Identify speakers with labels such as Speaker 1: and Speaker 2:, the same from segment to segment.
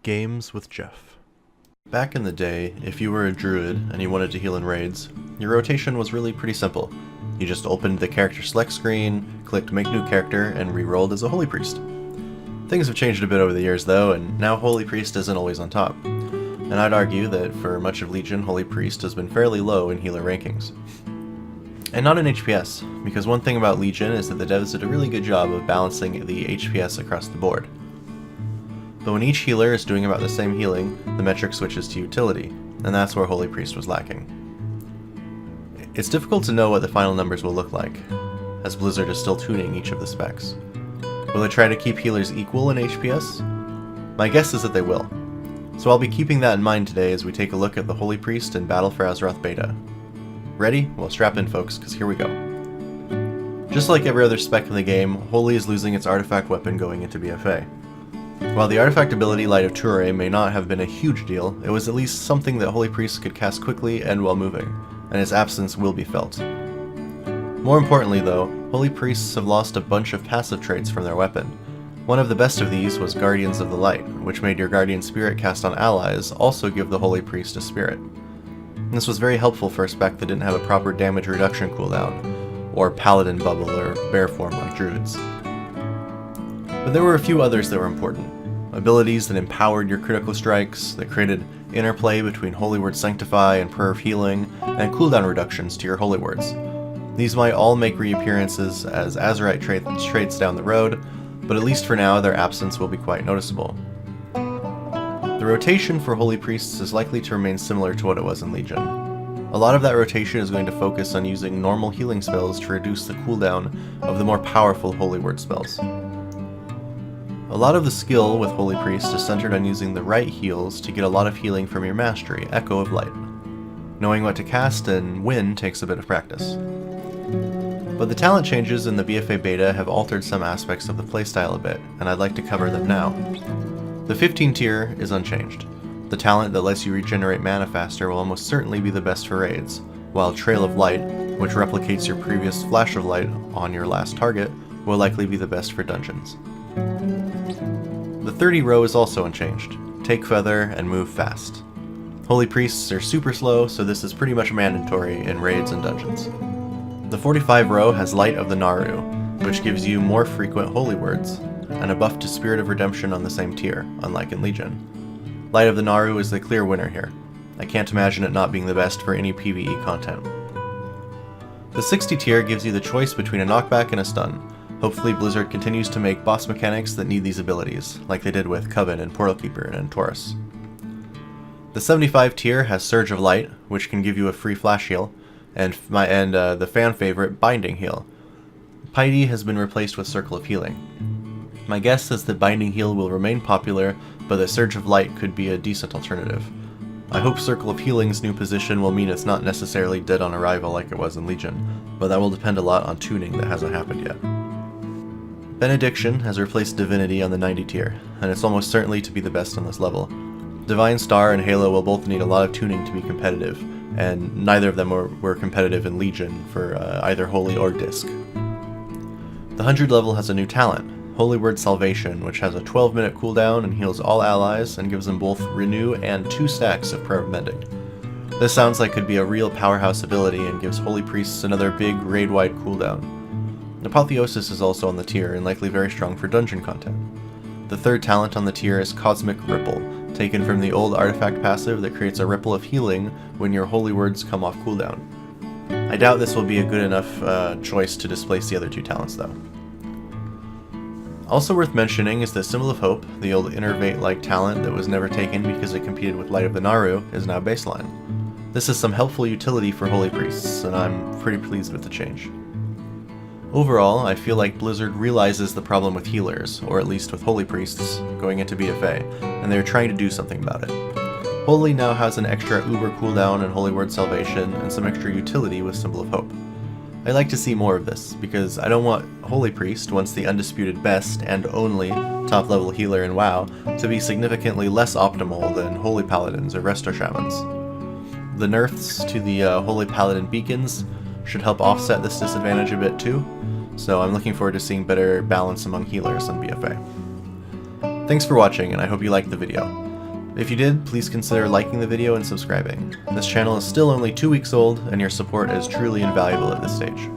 Speaker 1: Games with Jeff. Back in the day, if you were a druid and you wanted to heal in raids, your rotation was really pretty simple. You just opened the character select screen, clicked make new character, and re-rolled as a holy priest. Things have changed a bit over the years though, and now holy priest isn't always on top. And I'd argue that for much of Legion, holy priest has been fairly low in healer rankings. And not in HPS, because one thing about Legion is that the devs did a really good job of balancing the HPS across the board. But when each healer is doing about the same healing, the metric switches to utility, and that's where Holy Priest was lacking. It's difficult to know what the final numbers will look like, as Blizzard is still tuning each of the specs. Will they try to keep healers equal in HPS? My guess is that they will. So I'll be keeping that in mind today as we take a look at the Holy Priest in Battle for Azeroth Beta. Ready? Well, strap in folks, because here we go. Just like every other spec in the game, Holy is losing its artifact weapon going into BFA. While the artifact ability Light of Toure may not have been a huge deal, it was at least something that Holy Priests could cast quickly and while moving, and its absence will be felt. More importantly though, Holy Priests have lost a bunch of passive traits from their weapon. One of the best of these was Guardians of the Light, which made your Guardian Spirit cast on allies also give the Holy Priest a spirit. This was very helpful for a spec that didn't have a proper damage reduction cooldown, or Paladin Bubble or Bear Form like Druids. But there were a few others that were important. Abilities that empowered your critical strikes, that created interplay between Holy Word Sanctify and Prayer of Healing, and cooldown reductions to your Holy Words. These might all make reappearances as Azerite traits down the road, but at least for now their absence will be quite noticeable. The rotation for Holy Priests is likely to remain similar to what it was in Legion. A lot of that rotation is going to focus on using normal healing spells to reduce the cooldown of the more powerful Holy Word spells. A lot of the skill with Holy Priest is centered on using the right heals to get a lot of healing from your mastery, Echo of Light. Knowing what to cast and when takes a bit of practice. But the talent changes in the BFA beta have altered some aspects of the playstyle a bit, and I'd like to cover them now. The 15 tier is unchanged. The talent that lets you regenerate mana faster will almost certainly be the best for raids, while Trail of Light, which replicates your previous Flash of Light on your last target, will likely be the best for dungeons. The 30 row is also unchanged. Take Feather and move fast. Holy Priests are super slow, so this is pretty much mandatory in raids and dungeons. The 45 row has Light of the Naru, which gives you more frequent Holy Words, and a buff to Spirit of Redemption on the same tier, unlike in Legion. Light of the Naru is the clear winner here. I can't imagine it not being the best for any PvE content. The 60 tier gives you the choice between a knockback and a stun. Hopefully Blizzard continues to make boss mechanics that need these abilities, like they did with Coven and Portal Keeper and Taurus. The 75 tier has Surge of Light, which can give you a free flash heal, and the fan favorite, Binding Heal. Piety has been replaced with Circle of Healing. My guess is that Binding Heal will remain popular, but that Surge of Light could be a decent alternative. I hope Circle of Healing's new position will mean it's not necessarily dead on arrival like it was in Legion, but that will depend a lot on tuning that hasn't happened yet. Benediction has replaced Divinity on the 90 tier, and it's almost certainly to be the best on this level. Divine Star and Halo will both need a lot of tuning to be competitive, and neither of them were competitive in Legion for either Holy or Disc. The 100 level has a new talent, Holy Word Salvation, which has a 12-minute cooldown and heals all allies and gives them both Renew and 2 stacks of Prayer of Mending. This sounds like could be a real powerhouse ability and gives Holy Priests another big raid-wide cooldown. Apotheosis is also on the tier and likely very strong for dungeon content. The third talent on the tier is Cosmic Ripple, taken from the old artifact passive that creates a ripple of healing when your holy words come off cooldown. I doubt this will be a good enough choice to displace the other 2 talents though. Also worth mentioning is that Symbol of Hope, the old Innervate-like talent that was never taken because it competed with Light of the Naru, is now baseline. This is some helpful utility for Holy Priests, and I'm pretty pleased with the change. Overall, I feel like Blizzard realizes the problem with healers, or at least with Holy Priests, going into BFA, and they're trying to do something about it. Holy now has an extra Uber cooldown and Holy Word Salvation, and some extra utility with Symbol of Hope. I'd like to see more of this, because I don't want Holy Priest, once the undisputed best and only top level healer in WoW, to be significantly less optimal than Holy Paladins or Resto Shamans. The nerfs to the Holy Paladin beacons should help offset this disadvantage a bit too, so I'm looking forward to seeing better balance among healers on BFA. Thanks for watching, and I hope you liked the video. If you did, please consider liking the video and subscribing. This channel is still only 2 weeks old, and your support is truly invaluable at this stage.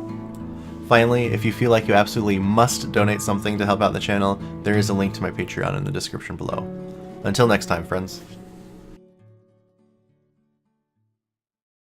Speaker 1: Finally, if you feel like you absolutely must donate something to help out the channel, there is a link to my Patreon in the description below. Until next time, friends.